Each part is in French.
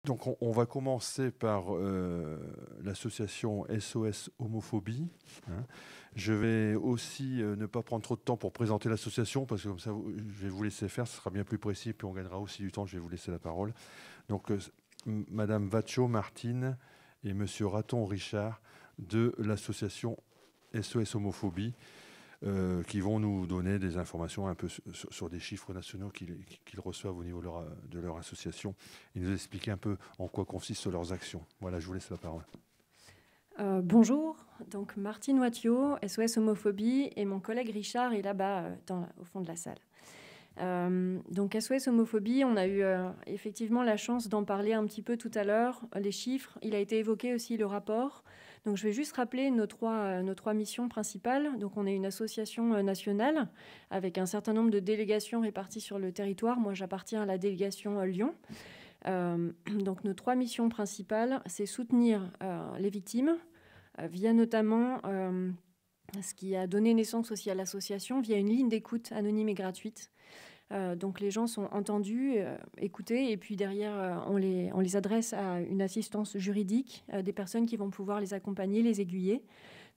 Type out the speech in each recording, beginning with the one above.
Donc on va commencer par l'association SOS Homophobie, hein. Je vais aussi ne pas prendre trop de temps pour présenter l'association, parce que comme ça, je vais vous laisser faire, ce sera bien plus précis, puis on gagnera aussi du temps, je vais vous laisser la parole. Donc Madame Vaccio Martine et Monsieur Raton Richard de l'association SOS Homophobie, qui vont nous donner des informations un peu sur des chiffres nationaux qu'ils reçoivent au niveau de leur association et nous expliquer un peu en quoi consistent leurs actions. Voilà, je vous laisse la parole. Bonjour, donc Martine Wattiot, SOS Homophobie, et mon collègue Richard est là-bas au fond de la salle. Donc SOS Homophobie, on a eu effectivement la chance d'en parler un petit peu tout à l'heure, les chiffres, il a été évoqué aussi le rapport. Donc je vais juste rappeler nos trois missions principales. Donc on est une association nationale avec un certain nombre de délégations réparties sur le territoire. Moi j'appartiens à la délégation Lyon. Donc nos trois missions principales, c'est soutenir les victimes via notamment ce qui a donné naissance aussi à l'association, via une ligne d'écoute anonyme et gratuite. Donc les gens sont entendus, écoutés, et puis derrière, on les adresse à une assistance juridique, des personnes qui vont pouvoir les accompagner, les aiguiller.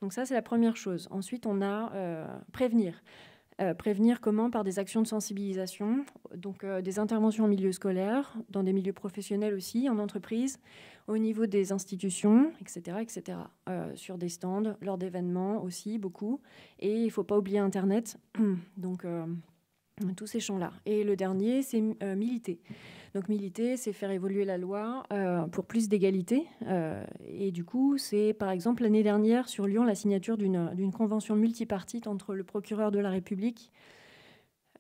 Donc ça, c'est la première chose. Ensuite, on a prévenir. Prévenir comment? Par des actions de sensibilisation, donc des interventions en milieu scolaire, dans des milieux professionnels aussi, en entreprise, au niveau des institutions, etc., etc. Sur des stands, lors d'événements aussi, beaucoup. Et il ne faut pas oublier Internet, donc tous ces champs-là. Et le dernier, c'est militer. Donc militer, c'est faire évoluer la loi pour plus d'égalité. Et du coup, c'est par exemple l'année dernière sur Lyon la signature d'une convention multipartite entre le procureur de la République.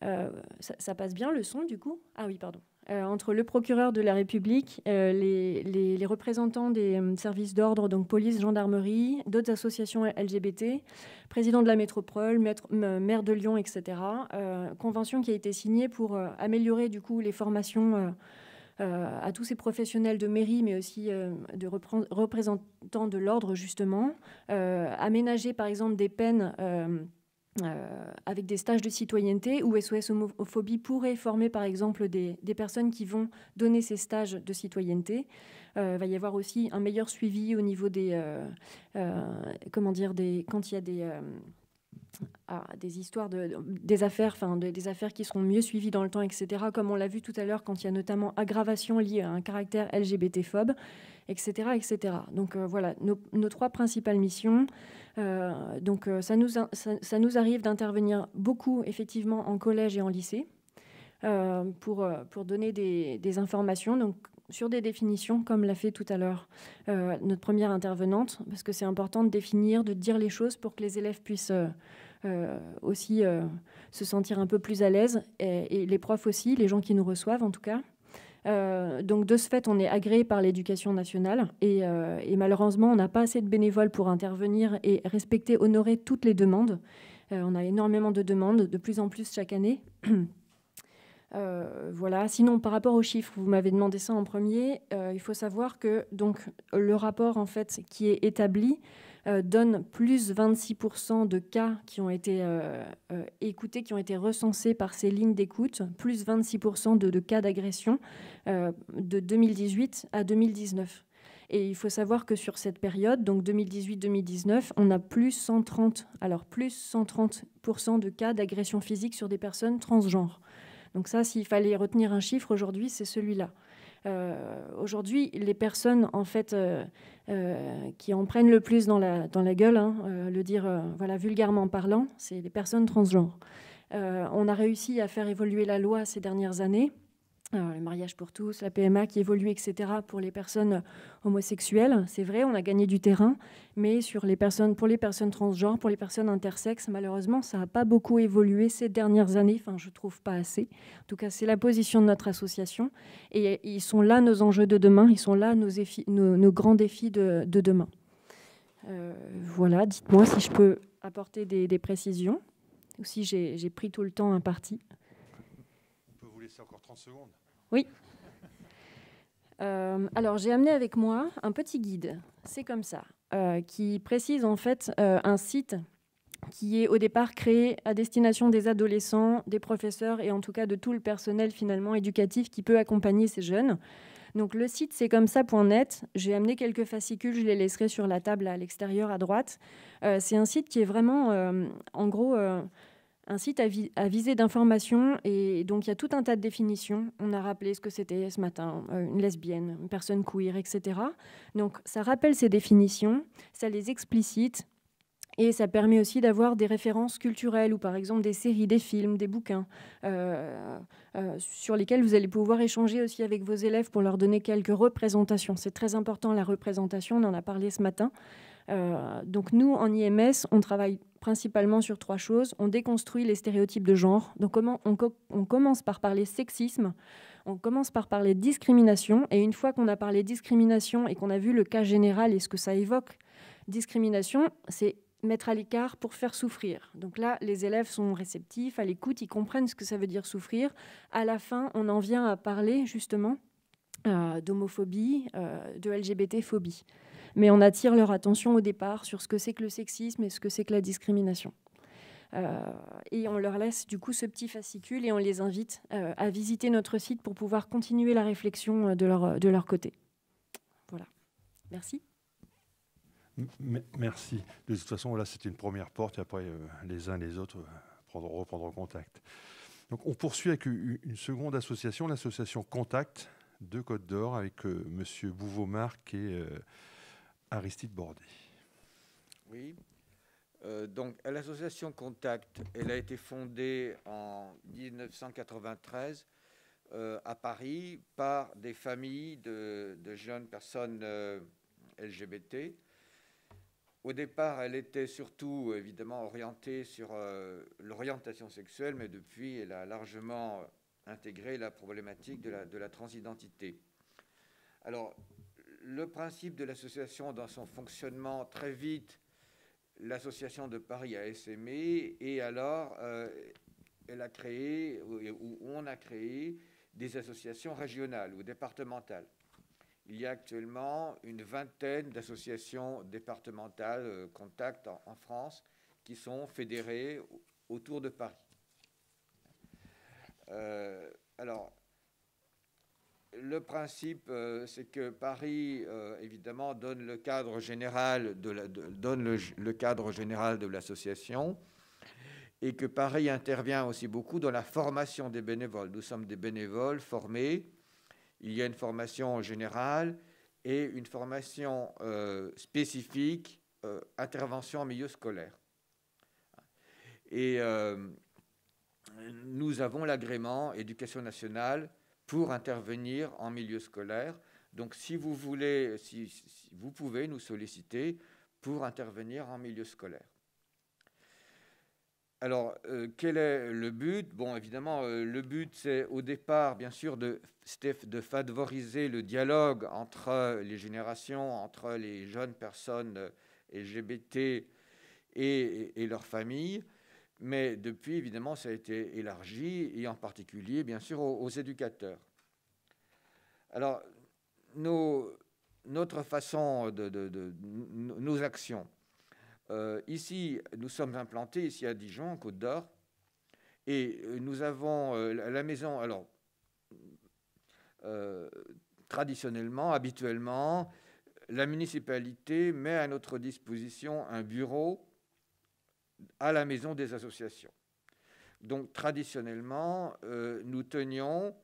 Ça passe bien le son du coup? Ah oui, pardon. Entre le procureur de la République, les représentants des services d'ordre, donc police, gendarmerie, d'autres associations LGBT, président de la métropole, maire de Lyon, etc. Convention qui a été signée pour améliorer du coup les formations à tous ces professionnels de mairie, mais aussi de représentants de l'ordre justement, aménager par exemple des peines avec des stages de citoyenneté où SOS Homophobie pourrait former par exemple des personnes qui vont donner ces stages de citoyenneté. Il va y avoir aussi un meilleur suivi au niveau des quand il y a des histoires des affaires, des affaires qui seront mieux suivies dans le temps, etc. Comme on l'a vu tout à l'heure, quand il y a notamment aggravation liée à un caractère LGBT-phobe, etc., etc. Donc voilà, nos trois principales missions. Donc ça nous arrive d'intervenir beaucoup, effectivement, en collège et en lycée pour donner des informations. Donc, sur des définitions, comme l'a fait tout à l'heure notre première intervenante, parce que c'est important de définir, de dire les choses pour que les élèves puissent aussi se sentir un peu plus à l'aise, et les profs aussi, les gens qui nous reçoivent en tout cas. Donc de ce fait, on est agréé par l'éducation nationale et malheureusement, on n'a pas assez de bénévoles pour intervenir et respecter, honorer toutes les demandes. On a énormément de demandes, de plus en plus chaque année. Voilà. Sinon, par rapport aux chiffres, vous m'avez demandé ça en premier. Il faut savoir que donc, le rapport en fait, qui est établi donne plus 26% de cas qui ont été écoutés, qui ont été recensés par ces lignes d'écoute, plus 26% de cas d'agression de 2018 à 2019. Et il faut savoir que sur cette période, donc 2018-2019, on a plus 130% de cas d'agression physique sur des personnes transgenres. Donc ça, s'il fallait retenir un chiffre aujourd'hui, c'est celui-là. Aujourd'hui, les personnes en fait qui en prennent le plus dans la gueule, le dire voilà, vulgairement parlant, c'est les personnes transgenres. On a réussi à faire évoluer la loi ces dernières années. Le mariage pour tous, la PMA qui évolue, etc. pour les personnes homosexuelles. C'est vrai, on a gagné du terrain, mais pour les personnes transgenres, pour les personnes intersexes, malheureusement, ça n'a pas beaucoup évolué ces dernières années. Enfin, je ne trouve pas assez. En tout cas, c'est la position de notre association. Et ils sont là nos enjeux de demain, ils sont là nos grands défis de demain. Voilà, dites-moi si je peux apporter des précisions ou si j'ai pris tout le temps imparti. On peut vous laisser encore 30 secondes. Oui. Alors, j'ai amené avec moi un petit guide, c'est comme ça, qui précise en fait un site qui est au départ créé à destination des adolescents, des professeurs et en tout cas de tout le personnel finalement éducatif qui peut accompagner ces jeunes. Donc le site c'est comme ça.net. J'ai amené quelques fascicules, je les laisserai sur la table à l'extérieur à droite. C'est un site qui est vraiment, en gros, un site à visée d'information. Et donc il y a tout un tas de définitions. On a rappelé ce que c'était ce matin, une lesbienne, une personne queer, etc. Donc ça rappelle ces définitions, ça les explicite. Et ça permet aussi d'avoir des références culturelles ou par exemple des séries, des films, des bouquins sur lesquels vous allez pouvoir échanger aussi avec vos élèves pour leur donner quelques représentations. C'est très important la représentation, on en a parlé ce matin. Donc nous, en IMS, on travaille principalement sur 3 choses. On déconstruit les stéréotypes de genre. Donc on commence par parler sexisme, on commence par parler discrimination. Et une fois qu'on a parlé discrimination et qu'on a vu le cas général et ce que ça évoque, discrimination, c'est mettre à l'écart pour faire souffrir. Donc là, les élèves sont réceptifs, à l'écoute, ils comprennent ce que ça veut dire souffrir. À la fin, on en vient à parler justement d'homophobie, de LGBT-phobie. Mais on attire leur attention au départ sur ce que c'est que le sexisme et ce que c'est que la discrimination. Et on leur laisse du coup ce petit fascicule et on les invite à visiter notre site pour pouvoir continuer la réflexion de leur côté. Voilà. Merci. Merci. De toute façon, là, c'est une première porte et après, les uns les autres reprendront contact. Donc, on poursuit avec une seconde association, l'association Contact de Côte d'Or, avec Monsieur Bouvot-Marc et Aristide Bordet. Oui. Donc, l'association Contact, elle a été fondée en 1993 à Paris par des familles de jeunes personnes LGBT. Au départ, elle était surtout, évidemment, orientée sur l'orientation sexuelle, mais depuis, elle a largement intégré la problématique de la transidentité. Alors, le principe de l'association dans son fonctionnement, très vite, l'association de Paris a essaimé, et alors, elle a créé, ou on a créé, des associations régionales ou départementales. Il y a actuellement une vingtaine d'associations départementales Contact en France qui sont fédérées autour de Paris. Alors, le principe, c'est que Paris, évidemment, donne le cadre général le cadre général de l'association, et que Paris intervient aussi beaucoup dans la formation des bénévoles. Nous sommes des bénévoles formés. Il y a une formation générale et une formation spécifique, intervention en milieu scolaire. Et nous avons l'agrément Éducation nationale pour intervenir en milieu scolaire. Donc, si vous voulez, si vous pouvez nous solliciter pour intervenir en milieu scolaire. Alors, quel est le but? Bon, évidemment, le but, c'est au départ, bien sûr, de favoriser le dialogue entre les générations, entre les jeunes personnes LGBT et leurs familles. Mais depuis, évidemment, ça a été élargi, et en particulier, bien sûr, aux éducateurs. Alors, notre façon nos actions. Ici, nous sommes implantés ici à Dijon, en Côte d'Or, et nous avons la maison. Alors, traditionnellement, habituellement, la municipalité met à notre disposition un bureau à la maison des associations. Donc, traditionnellement, nous tenions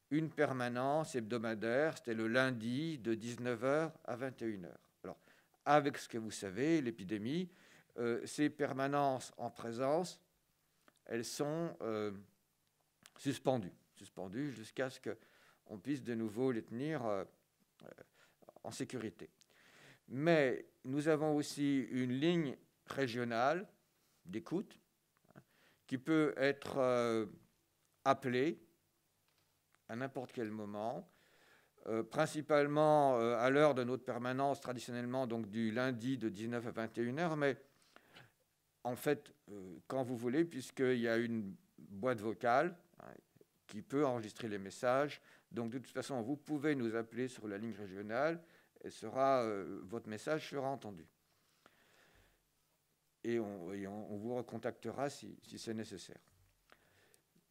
une permanence hebdomadaire, c'était le lundi de 19h à 21h. Alors, avec ce que vous savez, l'épidémie, ces permanences en présence, elles sont suspendues jusqu'à ce qu'on puisse de nouveau les tenir en sécurité. Mais nous avons aussi une ligne régionale d'écoute qui peut être appelée à n'importe quel moment, principalement à l'heure de notre permanence, traditionnellement donc du lundi de 19 à 21h, mais en fait, quand vous voulez, puisqu'il y a une boîte vocale qui peut enregistrer les messages. Donc de toute façon, vous pouvez nous appeler sur la ligne régionale et votre message sera entendu. Et on vous recontactera si c'est nécessaire.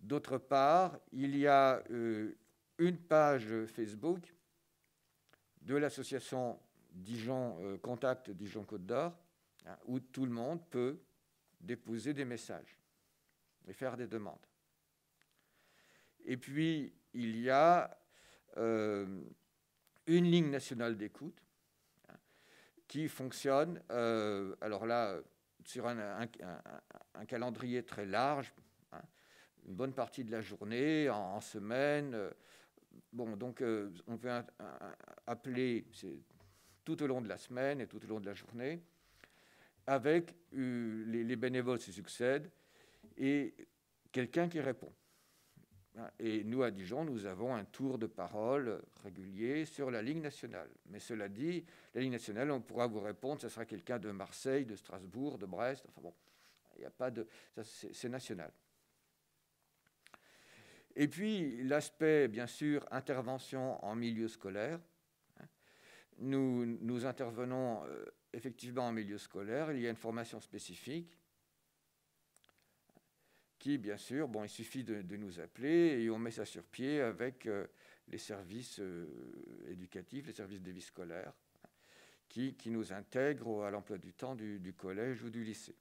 D'autre part, il y a une page Facebook de l'association Dijon Contact Dijon Côte d'Or, hein, où tout le monde peut déposer des messages et faire des demandes. Et puis, il y a une ligne nationale d'écoute, hein, qui fonctionne, alors là, sur un calendrier très large, hein, une bonne partie de la journée, en semaine. Bon, donc on peut appeler tout au long de la semaine et tout au long de la journée, avec les bénévoles se succèdent et quelqu'un qui répond. Et nous, à Dijon, nous avons un tour de parole régulier sur la ligne nationale. Mais cela dit, la ligne nationale, on pourra vous répondre, ce sera quelqu'un de Marseille, de Strasbourg, de Brest. Enfin bon, il n'y a pas de... C'est national. Et puis, l'aspect, bien sûr, intervention en milieu scolaire. Nous intervenons effectivement en milieu scolaire. Il y a une formation spécifique qui, bien sûr, bon, il suffit de nous appeler et on met ça sur pied avec les services éducatifs, les services de vie scolaire, qui nous intègrent à l'emploi du temps du collège ou du lycée.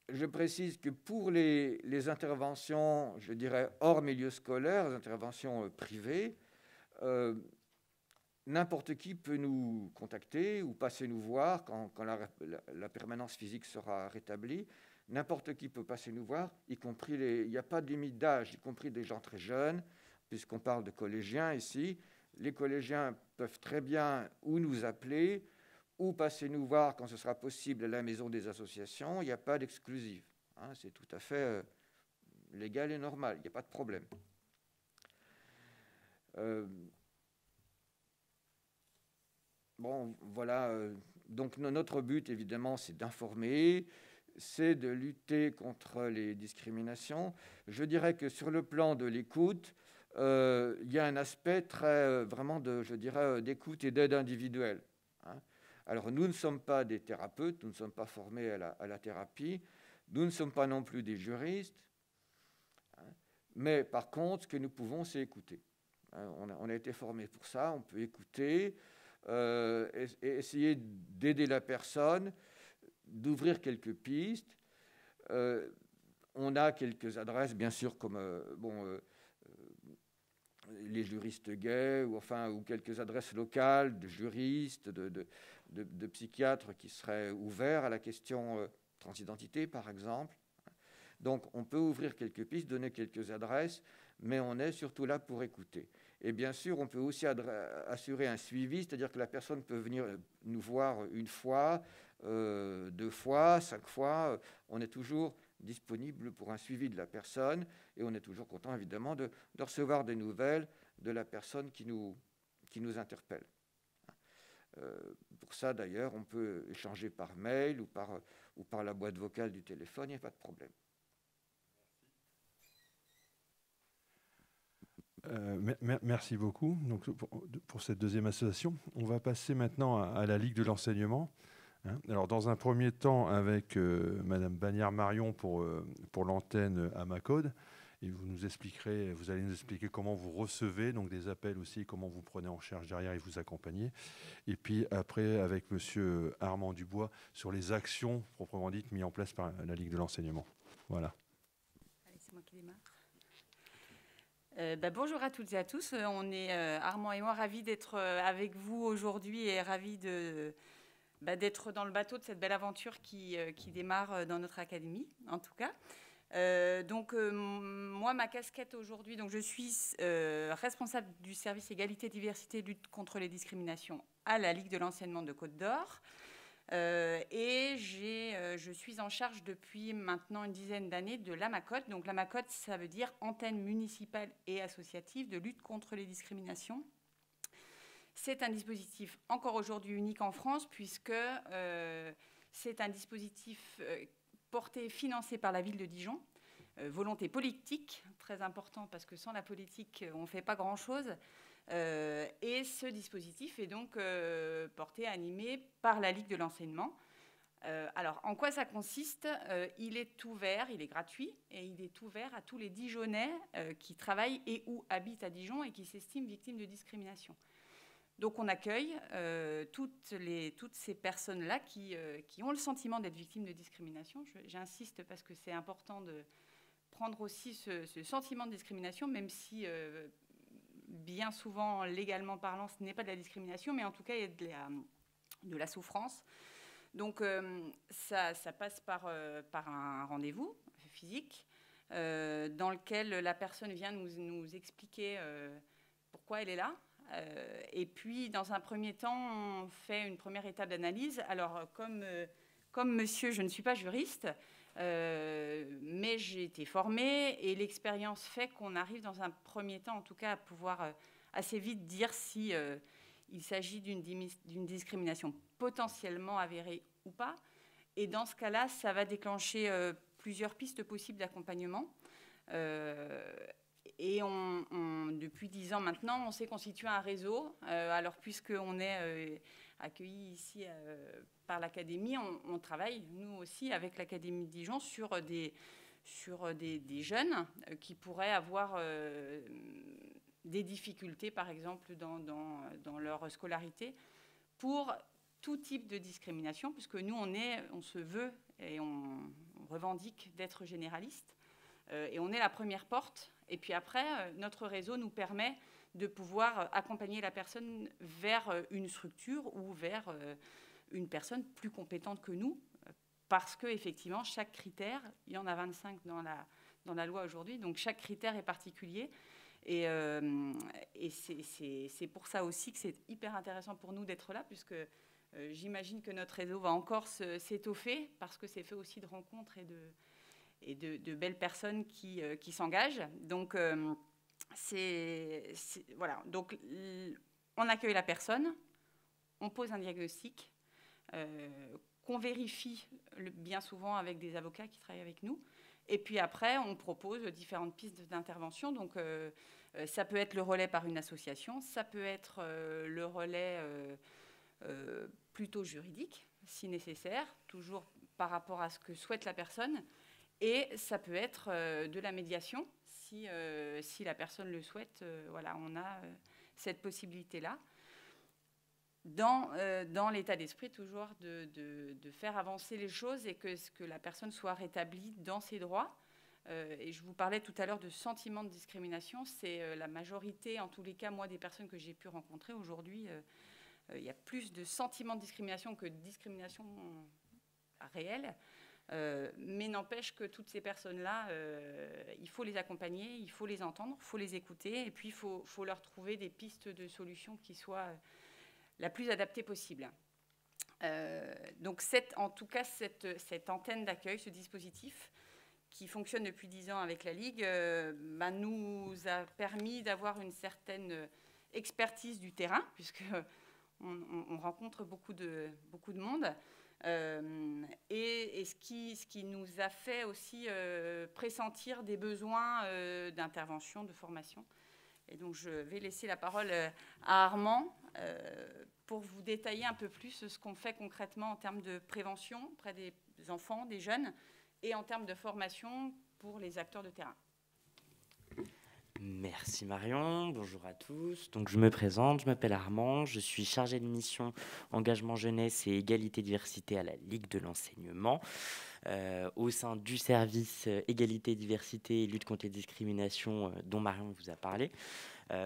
Je précise que pour les interventions, je dirais, hors milieu scolaire, les interventions privées, n'importe qui peut nous contacter ou passer nous voir quand la permanence physique sera rétablie. N'importe qui peut passer nous voir, y compris il n'y a pas de limite d'âge, y compris des gens très jeunes, puisqu'on parle de collégiens ici. Les collégiens peuvent très bien ou nous appeler ou passer nous voir quand ce sera possible à la maison des associations. Il n'y a pas d'exclusive. Hein, c'est tout à fait légal et normal, il n'y a pas de problème. Bon, voilà. Donc notre but, évidemment, c'est d'informer, c'est de lutter contre les discriminations. Je dirais que sur le plan de l'écoute, il y a un aspect très, vraiment, je dirais, d'écoute et d'aide individuelle. Hein. Alors, nous ne sommes pas des thérapeutes, nous ne sommes pas formés à la thérapie, nous ne sommes pas non plus des juristes, hein, mais par contre, ce que nous pouvons, c'est écouter. Hein, on a été formés pour ça, on peut écouter, et essayer d'aider la personne, d'ouvrir quelques pistes. On a quelques adresses, bien sûr, comme les juristes gays, ou quelques adresses locales de juristes, de psychiatres qui seraient ouverts à la question transidentité, par exemple. Donc, on peut ouvrir quelques pistes, donner quelques adresses, mais on est surtout là pour écouter. Et bien sûr, on peut aussi assurer un suivi, c'est-à-dire que la personne peut venir nous voir une fois, 2 fois, 5 fois. On est toujours disponible pour un suivi de la personne et on est toujours content, évidemment, de recevoir des nouvelles de la personne qui nous interpelle. Pour ça, d'ailleurs, on peut échanger par mail ou par la boîte vocale du téléphone, il n'y a pas de problème. Merci beaucoup donc, pour cette deuxième association. On va passer maintenant à la Ligue de l'enseignement. Hein. Alors, dans un premier temps, avec Madame Bagnères-Marion pour l'antenne Amacode, et vous allez nous expliquer comment vous recevez donc des appels aussi, comment vous prenez en charge derrière et vous accompagnez. Et puis après, avec Monsieur Armand Dubois sur les actions proprement dites mises en place par la Ligue de l'enseignement. Voilà. Allez, c'est moi qui démarre. Bonjour à toutes et à tous. On est Armand et moi ravis d'être avec vous aujourd'hui et ravis d'être dans le bateau de cette belle aventure qui démarre dans notre académie, en tout cas. Moi, ma casquette aujourd'hui, je suis responsable du service égalité, diversité, lutte contre les discriminations à la Ligue de l'enseignement de Côte d'Or. Et je suis en charge depuis maintenant une dizaine d'années de l'AMACOD. Donc l'AMACOD, ça veut dire Antenne municipale et associative de lutte contre les discriminations. C'est un dispositif encore aujourd'hui unique en France puisque c'est un dispositif porté, financé par la ville de Dijon. Volonté politique, très important parce que sans la politique, on ne fait pas grand-chose. Et ce dispositif est donc porté, animé par la Ligue de l'enseignement. Alors, en quoi ça consiste? Il est ouvert, il est gratuit, et il est ouvert à tous les Dijonnais qui travaillent et ou habitent à Dijon et qui s'estiment victimes de discrimination. Donc, on accueille toutes ces personnes-là qui ont le sentiment d'être victimes de discrimination. J'insiste parce que c'est important de prendre aussi ce sentiment de discrimination, même si bien souvent, légalement parlant, ce n'est pas de la discrimination, mais en tout cas, il y a de la souffrance. Donc, ça passe par un rendez-vous physique dans lequel la personne vient nous expliquer pourquoi elle est là. Et puis, dans un premier temps, on fait une première étape d'analyse. Alors, comme monsieur, je ne suis pas juriste, mais j'ai été formée et l'expérience fait qu'on arrive dans un premier temps, en tout cas, à pouvoir assez vite dire si il s'agit d'une discrimination potentiellement avérée ou pas. Et dans ce cas-là, ça va déclencher plusieurs pistes possibles d'accompagnement. Et depuis 10 ans maintenant, on s'est constitué un réseau. Alors, puisqu'on est accueillis ici par l'Académie, on travaille, nous aussi, avec l'Académie de Dijon sur des jeunes qui pourraient avoir des difficultés, par exemple, dans leur scolarité, pour tout type de discrimination, puisque nous, on se veut et on revendique d'être généraliste. Et on est la première porte. Et puis après, notre réseau nous permet de pouvoir accompagner la personne vers une structure ou vers une personne plus compétente que nous, parce qu'effectivement, chaque critère, il y en a 25 dans la loi aujourd'hui, donc chaque critère est particulier. Et c'est pour ça aussi que c'est hyper intéressant pour nous d'être là, puisque j'imagine que notre réseau va encore s'étoffer, parce que c'est fait aussi de rencontres et de belles personnes qui s'engagent. Donc, voilà. Donc, on accueille la personne, on pose un diagnostic, qu'on vérifie bien souvent avec des avocats qui travaillent avec nous. Et puis après, on propose différentes pistes d'intervention. Donc, ça peut être le relais par une association, ça peut être le relais plutôt juridique, si nécessaire, toujours par rapport à ce que souhaite la personne. Et ça peut être de la médiation, si la personne le souhaite. Voilà, on a cette possibilité-là. Dans l'état d'esprit, toujours, de faire avancer les choses et que la personne soit rétablie dans ses droits. Et je vous parlais tout à l'heure de sentiment de discrimination. C'est la majorité, en tous les cas, moi, des personnes que j'ai pu rencontrer aujourd'hui, il y a plus de sentiments de discrimination que de discrimination réelle. Mais n'empêche que toutes ces personnes-là, il faut les accompagner, il faut les entendre, il faut les écouter, et puis il faut leur trouver des pistes de solutions qui soient la plus adaptée possible. Donc, en tout cas, cette antenne d'accueil, ce dispositif, qui fonctionne depuis 10 ans avec la Ligue, nous a permis d'avoir une certaine expertise du terrain, puisqu'on rencontre beaucoup de monde. Et ce qui nous a fait aussi pressentir des besoins d'intervention, de formation. Et donc, je vais laisser la parole à Armand pour vous détailler un peu plus ce qu'on fait concrètement en termes de prévention auprès des enfants, des jeunes, et en termes de formation pour les acteurs de terrain. Merci Marion, bonjour à tous. Donc je me présente, je m'appelle Armand, je suis chargé de mission engagement jeunesse et égalité diversité à la Ligue de l'enseignement au sein du service égalité diversité et lutte contre les discriminations dont Marion vous a parlé.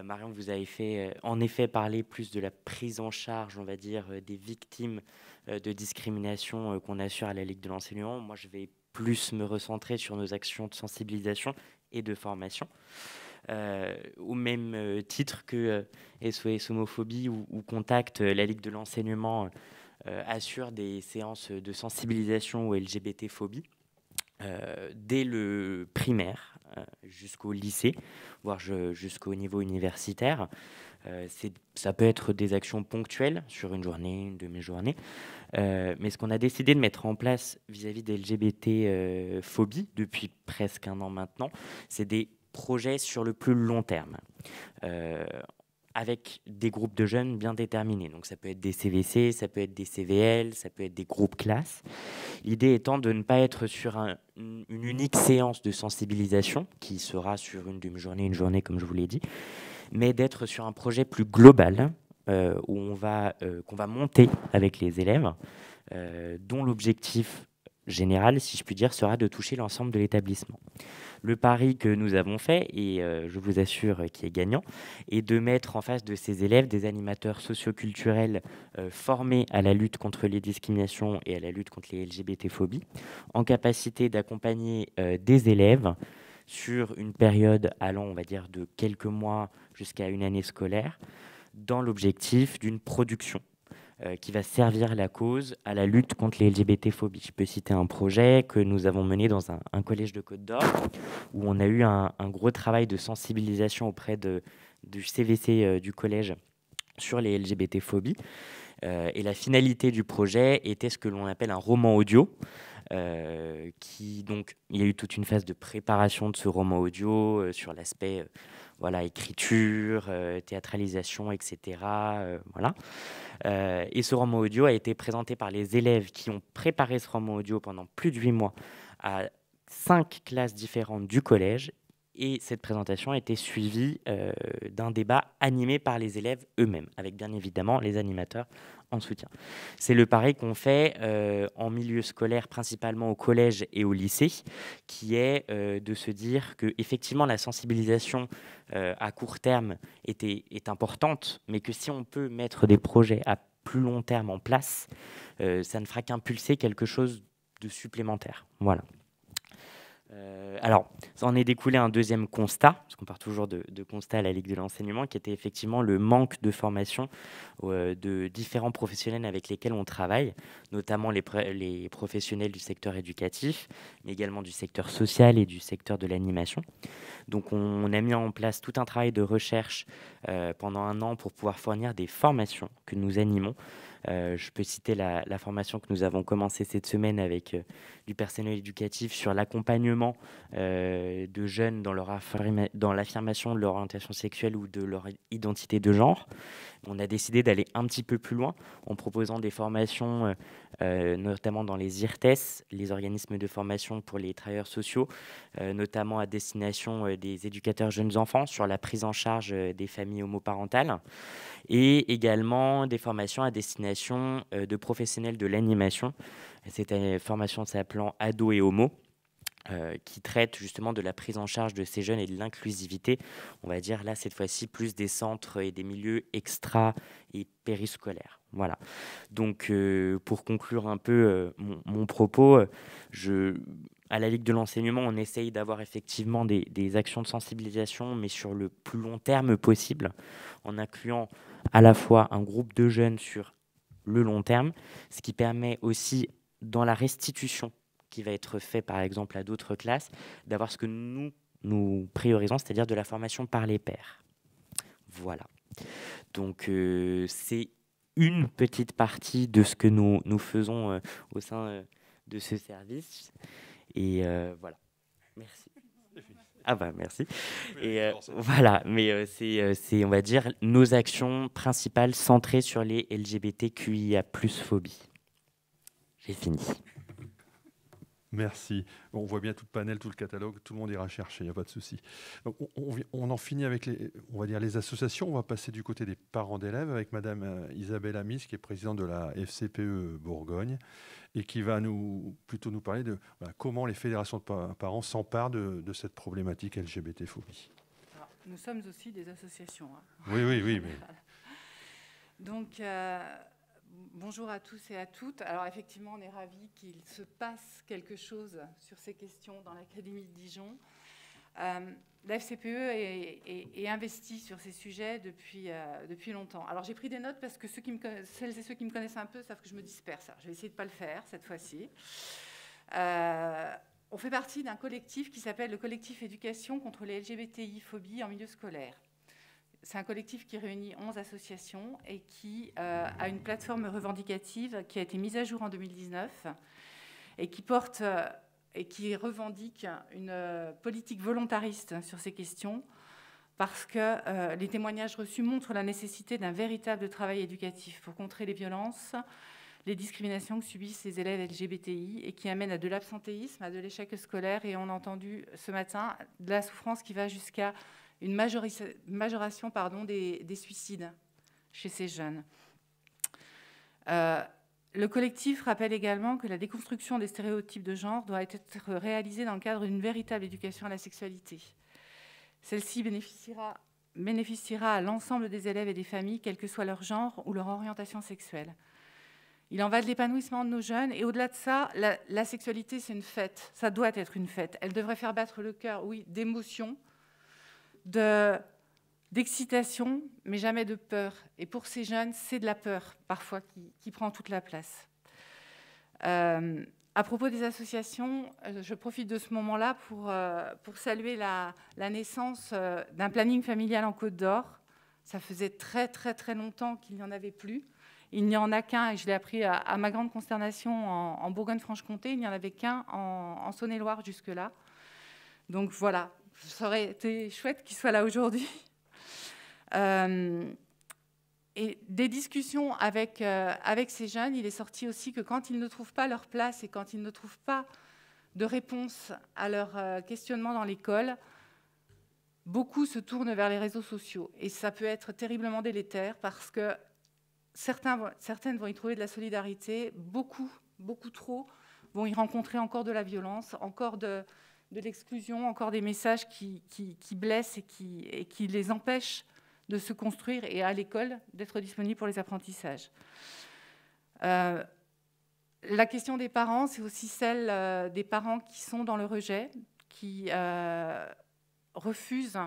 Marion, vous avez fait en effet parler plus de la prise en charge, on va dire, des victimes de discrimination qu'on assure à la Ligue de l'enseignement. Moi, je vais plus me recentrer sur nos actions de sensibilisation et de formation. Au même titre que SOS Homophobie ou Contact, la Ligue de l'enseignement assure des séances de sensibilisation aux LGBT-phobie dès le primaire jusqu'au lycée, voire jusqu'au niveau universitaire. Ça peut être des actions ponctuelles sur une journée, une demi-journée. Mais ce qu'on a décidé de mettre en place vis-à-vis des LGBT-phobies depuis presque un an maintenant, c'est des projets sur le plus long terme. avec des groupes de jeunes bien déterminés. Donc ça peut être des CVC, ça peut être des CVL, ça peut être des groupes classes. L'idée étant de ne pas être sur une unique séance de sensibilisation, qui sera sur une demi-journée, une journée comme je vous l'ai dit, mais d'être sur un projet plus global où qu'on va monter avec les élèves, dont l'objectif général, si je puis dire, sera de toucher l'ensemble de l'établissement. Le pari que nous avons fait, et je vous assure qu'il est gagnant, est de mettre en face de ces élèves des animateurs socioculturels formés à la lutte contre les discriminations et à la lutte contre les LGBT-phobies, en capacité d'accompagner des élèves sur une période allant, on va dire, de quelques mois jusqu'à une année scolaire, dans l'objectif d'une production qui va servir la cause à la lutte contre les LGBT-phobies. Je peux citer un projet que nous avons mené dans un collège de Côte-d'Or, où on a eu un gros travail de sensibilisation auprès du CVC du collège sur les LGBT-phobies. Et la finalité du projet était ce que l'on appelle un roman audio. Donc, il y a eu toute une phase de préparation de ce roman audio sur l'aspect écriture, théâtralisation, etc. Voilà. Et ce roman audio a été présenté par les élèves qui ont préparé ce roman audio pendant plus de 8 mois à 5 classes différentes du collège. Et cette présentation a été suivie d'un débat animé par les élèves eux-mêmes, avec bien évidemment les animateurs en soutien. C'est le pari qu'on fait en milieu scolaire, principalement au collège et au lycée, qui est de se dire que effectivement la sensibilisation à court terme est importante, mais que si on peut mettre des projets à plus long terme en place, ça ne fera qu'impulser quelque chose de supplémentaire. Voilà. Alors, ça en est découlé un deuxième constat, parce qu'on part toujours de constat à la Ligue de l'enseignement, qui était effectivement le manque de formation de différents professionnels avec lesquels on travaille, notamment les professionnels du secteur éducatif, mais également du secteur social et du secteur de l'animation. Donc, on a mis en place tout un travail de recherche pendant 1 an pour pouvoir fournir des formations que nous animons. Je peux citer la formation que nous avons commencée cette semaine avec du personnel éducatif sur l'accompagnement de jeunes dans l'affirmation de leur orientation sexuelle ou de leur identité de genre. On a décidé d'aller un petit peu plus loin en proposant des formations, notamment dans les IRTES, les organismes de formation pour les travailleurs sociaux, notamment à destination des éducateurs jeunes enfants sur la prise en charge des familles homoparentales, et également des formations à destination de professionnels de l'animation. C'est une formation s'appelant Ados et Homo, qui traite justement de la prise en charge de ces jeunes et de l'inclusivité, on va dire là cette fois-ci plus des centres et des milieux extra et périscolaires. Voilà. Donc pour conclure un peu mon propos, à la Ligue de l'enseignement, on essaye d'avoir effectivement des actions de sensibilisation, mais sur le plus long terme possible, en incluant à la fois un groupe de jeunes sur le long terme, ce qui permet aussi dans la restitution qui va être fait par exemple à d'autres classes, d'avoir ce que nous priorisons, c'est-à-dire de la formation par les pairs. Voilà. Donc c'est une petite partie de ce que nous faisons au sein de ce service. Et voilà. Merci. Ah bah merci. Et voilà, mais c'est, on va dire, nos actions principales centrées sur les LGBTQIA+ phobie. J'ai fini. Merci. On voit bien tout le panel, tout le catalogue, tout le monde ira chercher, il n'y a pas de souci. Donc, on en finit avec les associations. On va passer du côté des parents d'élèves avec Madame Isabelle Amis, qui est présidente de la FCPE Bourgogne, et qui va plutôt nous parler de comment les fédérations de parents s'emparent de cette problématique LGBT-phobie. Alors, nous sommes aussi des associations. Hein. Oui. Mais... Donc... bonjour à tous et à toutes. Alors effectivement, on est ravis qu'il se passe quelque chose sur ces questions dans l'Académie de Dijon. La FCPE est investie sur ces sujets depuis longtemps. Alors j'ai pris des notes parce que celles et ceux qui me connaissent un peu savent que je me disperse. Alors, je vais essayer de ne pas le faire cette fois-ci. On fait partie d'un collectif qui s'appelle le collectif Éducation contre les LGBTI-phobies en milieu scolaire. C'est un collectif qui réunit 11 associations et qui a une plateforme revendicative qui a été mise à jour en 2019 et qui porte et qui revendique une politique volontariste sur ces questions parce que les témoignages reçus montrent la nécessité d'un véritable travail éducatif pour contrer les violences, les discriminations que subissent les élèves LGBTI et qui amènent à de l'absentéisme, à de l'échec scolaire. Et on a entendu ce matin de la souffrance qui va jusqu'à une majoration des suicides chez ces jeunes. Le collectif rappelle également que la déconstruction des stéréotypes de genre doit être réalisée dans le cadre d'une véritable éducation à la sexualité. Celle-ci bénéficiera à l'ensemble des élèves et des familles, quel que soit leur genre ou leur orientation sexuelle. Il en va de l'épanouissement de nos jeunes, et au-delà de ça, la sexualité, c'est une fête. Ça doit être une fête. Elle devrait faire battre le cœur, oui, d'émotion, d'excitation, mais jamais de peur. Et pour ces jeunes, c'est de la peur, parfois, qui prend toute la place. À propos des associations, je profite de ce moment-là pour saluer la naissance d'un planning familial en Côte d'Or. Ça faisait très, très, très longtemps qu'il n'y en avait plus. Il n'y en a qu'un, et je l'ai appris à ma grande consternation en Bourgogne-Franche-Comté, il n'y en avait qu'un en Saône-et-Loire jusque-là. Donc voilà, ça aurait été chouette qu'il soit là aujourd'hui. Et des discussions avec ces jeunes, il est sorti aussi que quand ils ne trouvent pas leur place et quand ils ne trouvent pas de réponse à leurs questionnements dans l'école, beaucoup se tournent vers les réseaux sociaux. Et ça peut être terriblement délétère parce que certaines vont y trouver de la solidarité, beaucoup trop vont y rencontrer encore de la violence, encore de l'exclusion, encore des messages qui blessent et qui les empêchent de se construire et à l'école d'être disponibles pour les apprentissages. La question des parents, c'est aussi celle des parents qui sont dans le rejet, qui refusent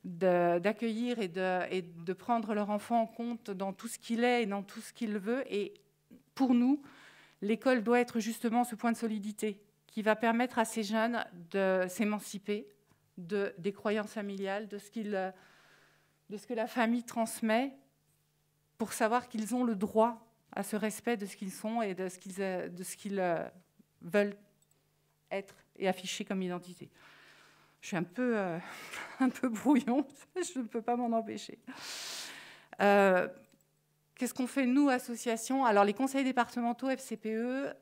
d'accueillir et de prendre leur enfant en compte dans tout ce qu'il est et dans tout ce qu'il veut. Et pour nous, l'école doit être justement ce point de solidité qui va permettre à ces jeunes de s'émanciper des croyances familiales, de ce que la famille transmet, pour savoir qu'ils ont le droit à ce respect de ce qu'ils sont et de ce qu'ils veulent être et afficher comme identité. Je suis un peu brouillon, je ne peux pas m'en empêcher. Qu'est-ce qu'on fait, nous, associations ? Alors, les conseils départementaux FCPE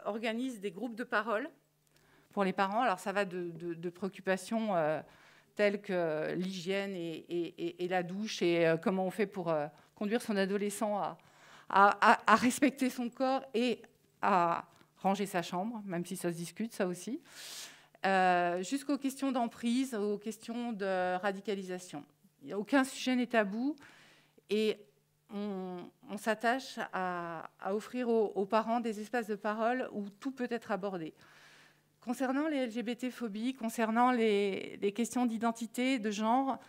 organisent des groupes de parole pour les parents. Alors, ça va de préoccupations telles que l'hygiène et la douche et comment on fait pour conduire son adolescent à respecter son corps et à ranger sa chambre, même si ça se discute, ça aussi. Jusqu'aux questions d'emprise, aux questions de radicalisation. Il n'y a aucun sujet n'est tabou et on s'attache à offrir aux parents des espaces de parole où tout peut être abordé. Concernant les LGBT-phobies, concernant les questions d'identité, de genre,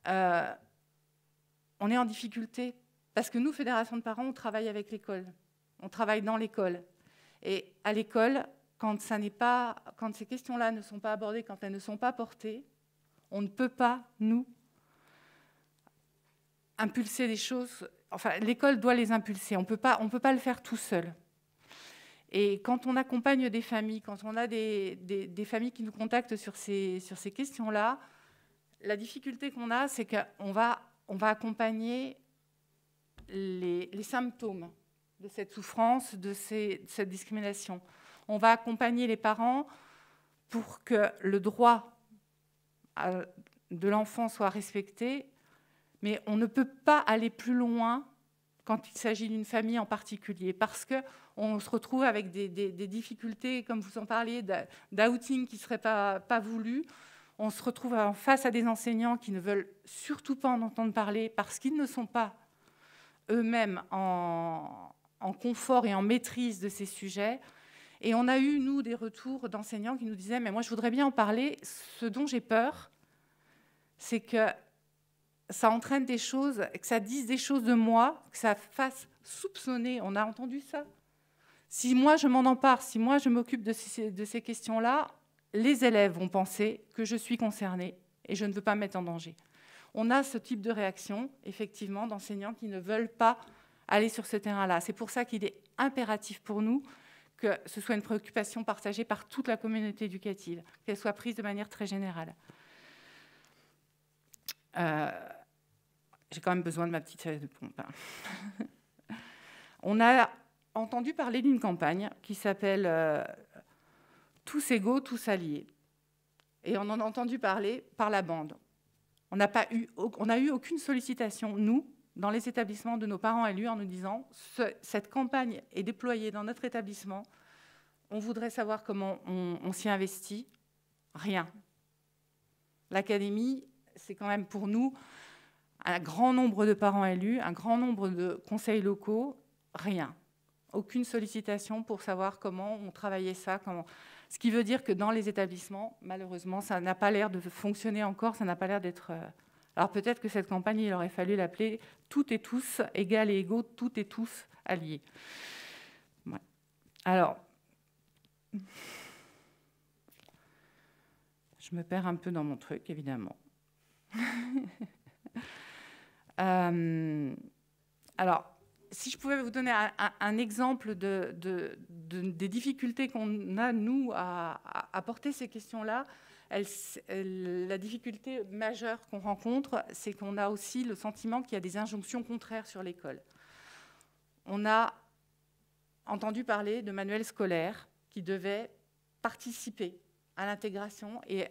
on est en difficulté parce que nous, Fédération de parents, on travaille avec l'école, on travaille dans l'école. Et à l'école, quand ces questions-là ne sont pas abordées, quand elles ne sont pas portées, on ne peut pas, nous, impulser des choses. Enfin, l'école doit les impulser. On peut pas le faire tout seul. Et quand on accompagne des familles, quand on a des familles qui nous contactent sur ces questions-là, la difficulté qu'on a, c'est qu'on va accompagner les symptômes de cette souffrance, de cette discrimination. On va accompagner les parents pour que le droit de l'enfant soit respecté, mais on ne peut pas aller plus loin quand il s'agit d'une famille en particulier, parce qu'on se retrouve avec des difficultés, comme vous en parliez, d'outing qui ne seraient pas voulus. On se retrouve face à des enseignants qui ne veulent surtout pas en entendre parler parce qu'ils ne sont pas eux-mêmes en confort et en maîtrise de ces sujets. Et on a eu, nous, des retours d'enseignants qui nous disaient « mais moi, je voudrais bien en parler. Ce dont j'ai peur, c'est que ça entraîne des choses, que ça dise des choses de moi, que ça fasse soupçonner. » On a entendu ça. Si moi, je m'en empare, si moi, je m'occupe de ces questions-là, les élèves vont penser que je suis concernée et je ne veux pas me mettre en danger. On a ce type de réaction, effectivement, d'enseignants qui ne veulent pas aller sur ce terrain-là. C'est pour ça qu'il est impératif pour nous que ce soit une préoccupation partagée par toute la communauté éducative, qu'elle soit prise de manière très générale. J'ai quand même besoin de ma petite feuille de pompe. Hein. On a entendu parler d'une campagne qui s'appelle Tous égaux, tous alliés. Et on en a entendu parler par la bande. On n'a eu aucune sollicitation, nous, dans les établissements de nos parents élus, en nous disant « Cette campagne est déployée dans notre établissement, on voudrait savoir comment on s'y investit. » Rien. L'académie, c'est quand même pour nous un grand nombre de parents élus, un grand nombre de conseils locaux, rien. Aucune sollicitation pour savoir comment on travaillait ça. Ce qui veut dire que dans les établissements, malheureusement, ça n'a pas l'air de fonctionner encore, ça n'a pas l'air d'être... Alors peut-être que cette campagne, il aurait fallu l'appeler « Toutes et tous, égales et égaux, toutes et tous alliés ». Ouais. Alors, je me perds un peu dans mon truc, évidemment. Alors, si je pouvais vous donner un exemple des difficultés qu'on a, nous, à porter ces questions-là, la difficulté majeure qu'on rencontre, c'est qu'on a aussi le sentiment qu'il y a des injonctions contraires sur l'école. On a entendu parler de manuels scolaires qui devaient participer à l'intégration et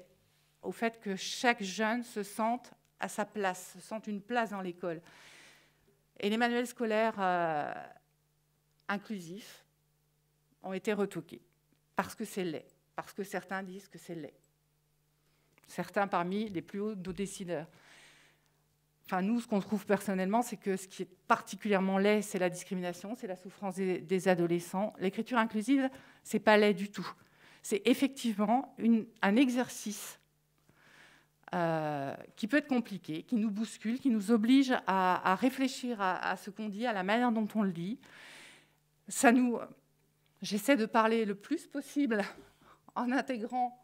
au fait que chaque jeune se sente à sa place, se sente une place dans l'école. Et les manuels scolaires inclusifs ont été retoqués parce que c'est laid, parce que certains disent que c'est laid. Certains parmi les plus hauts décideurs. Enfin, nous, ce qu'on trouve personnellement, c'est que ce qui est particulièrement laid, c'est la discrimination, c'est la souffrance des adolescents. L'écriture inclusive, c'est pas laid du tout. C'est effectivement un exercice qui peut être compliqué, qui nous bouscule, qui nous oblige à réfléchir à ce qu'on dit, à la manière dont on le dit. J'essaie de parler le plus possible en intégrant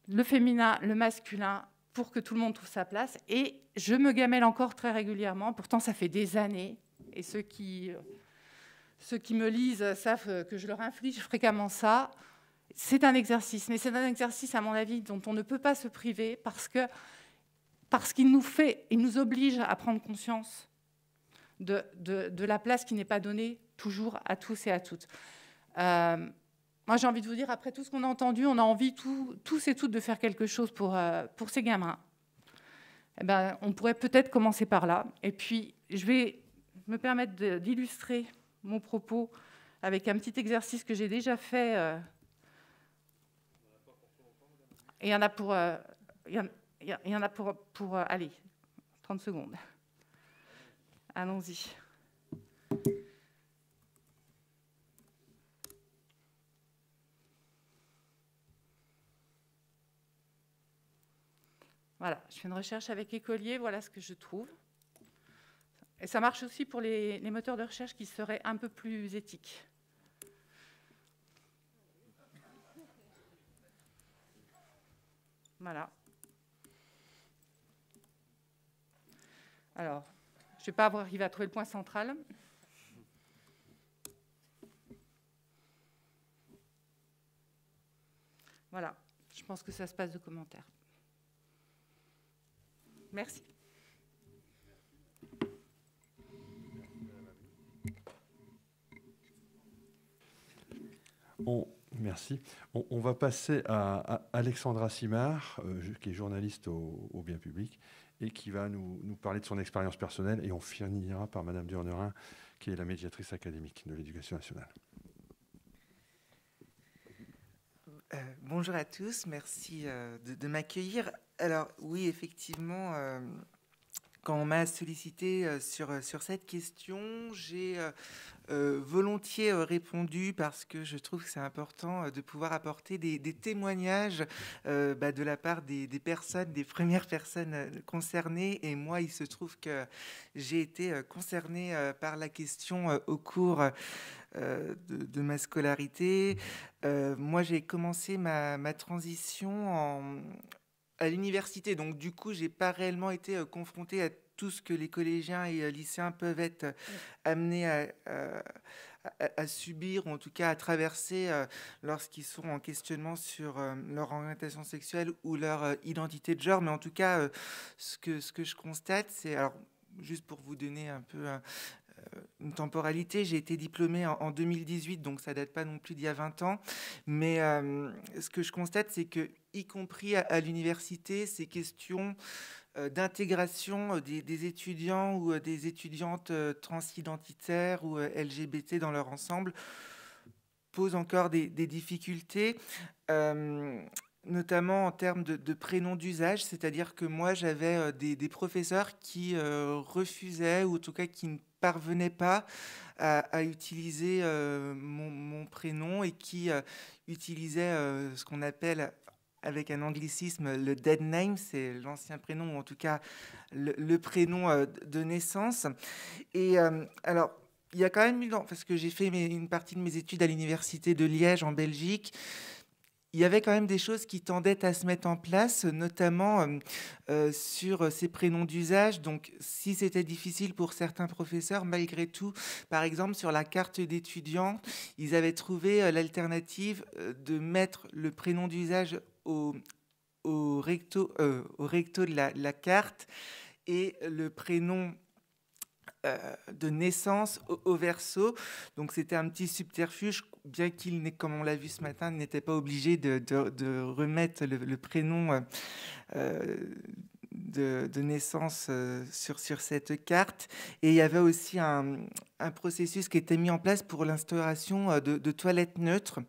le féminin, le masculin, pour que tout le monde trouve sa place. Et je me gamelle encore très régulièrement. Pourtant, ça fait des années. Et ceux qui me lisent savent que je leur inflige fréquemment ça. C'est un exercice, mais c'est un exercice, à mon avis, dont on ne peut pas se priver parce qu'il nous oblige à prendre conscience de la place qui n'est pas donnée toujours à tous et à toutes. Moi, j'ai envie de vous dire, après tout ce qu'on a entendu, on a envie tous et toutes de faire quelque chose pour ces gamins. Eh ben, on pourrait peut-être commencer par là. Et puis, je vais me permettre d'illustrer mon propos avec un petit exercice que j'ai déjà fait. Et il y en a pour allez, 30 secondes. Allons-y. Voilà, je fais une recherche avec Écolier, voilà ce que je trouve. Et ça marche aussi pour les moteurs de recherche qui seraient un peu plus éthiques. Voilà. Alors, je ne vais pas arriver à trouver le point central. Voilà, je pense que ça se passe de commentaires. Merci. Merci. On va passer à Alexandra Simard, qui est journaliste au bien public et qui va nous parler de son expérience personnelle. Et on finira par Madame Durnerin, qui est la médiatrice académique de l'Éducation nationale. Bonjour à tous, merci de m'accueillir. Alors oui, effectivement, quand on m'a sollicité sur cette question, j'ai volontiers répondu parce que je trouve que c'est important de pouvoir apporter des témoignages de la part des personnes, des premières personnes concernées. Et moi, il se trouve que j'ai été concernée par la question au cours de ma scolarité. Moi, j'ai commencé ma transition à l'université. Donc, du coup, je n'ai pas réellement été confrontée à tout ce que les collégiens et lycéens peuvent être amenés à subir, ou en tout cas à traverser lorsqu'ils sont en questionnement sur leur orientation sexuelle ou leur identité de genre. Mais en tout cas, ce que je constate, c'est... Alors, juste pour vous donner un peu une temporalité, j'ai été diplômée en 2018, donc ça date pas non plus d'il y a 20 ans. Mais ce que je constate, c'est que, y compris à l'université, ces questions d'intégration des étudiants ou des étudiantes transidentitaires ou LGBT dans leur ensemble posent encore des difficultés, notamment en termes de prénoms d'usage. C'est-à-dire que moi, j'avais des professeurs qui refusaient, ou en tout cas qui ne parvenaient pas à utiliser mon prénom, et qui utilisaient ce qu'on appelle, avec un anglicisme, le dead name, c'est l'ancien prénom, ou en tout cas le prénom de naissance. Et alors, il y a quand même eu, parce que j'ai fait une partie de mes études à l'université de Liège, en Belgique, il y avait quand même des choses qui tendaient à se mettre en place, notamment sur ces prénoms d'usage. Donc, si c'était difficile pour certains professeurs, malgré tout, par exemple, sur la carte d'étudiant, ils avaient trouvé l'alternative de mettre le prénom d'usage au recto de la carte, et le prénom de naissance au verso. Donc c'était un petit subterfuge, bien qu'il n'ait, comme on l'a vu ce matin, n'était pas obligé de remettre le prénom de naissance sur cette carte. Et il y avait aussi un processus qui était mis en place pour l'instauration de toilettes neutres.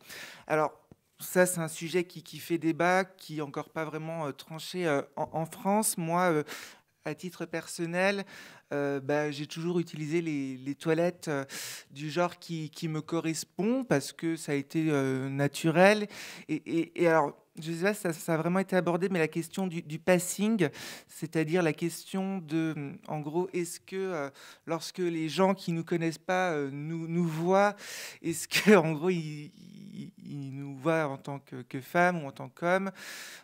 Alors, ça, c'est un sujet qui fait débat, qui n'est encore pas vraiment tranché en France. Moi, à titre personnel, j'ai toujours utilisé les toilettes du genre qui me correspond, parce que ça a été naturel. Et alors, je ne sais pas si ça a vraiment été abordé, mais la question du passing, c'est-à-dire la question de, en gros, est-ce que lorsque les gens qui ne nous connaissent pas nous voient, est-ce qu'en gros, ils nous voient en tant que femmes ou en tant qu'hommes?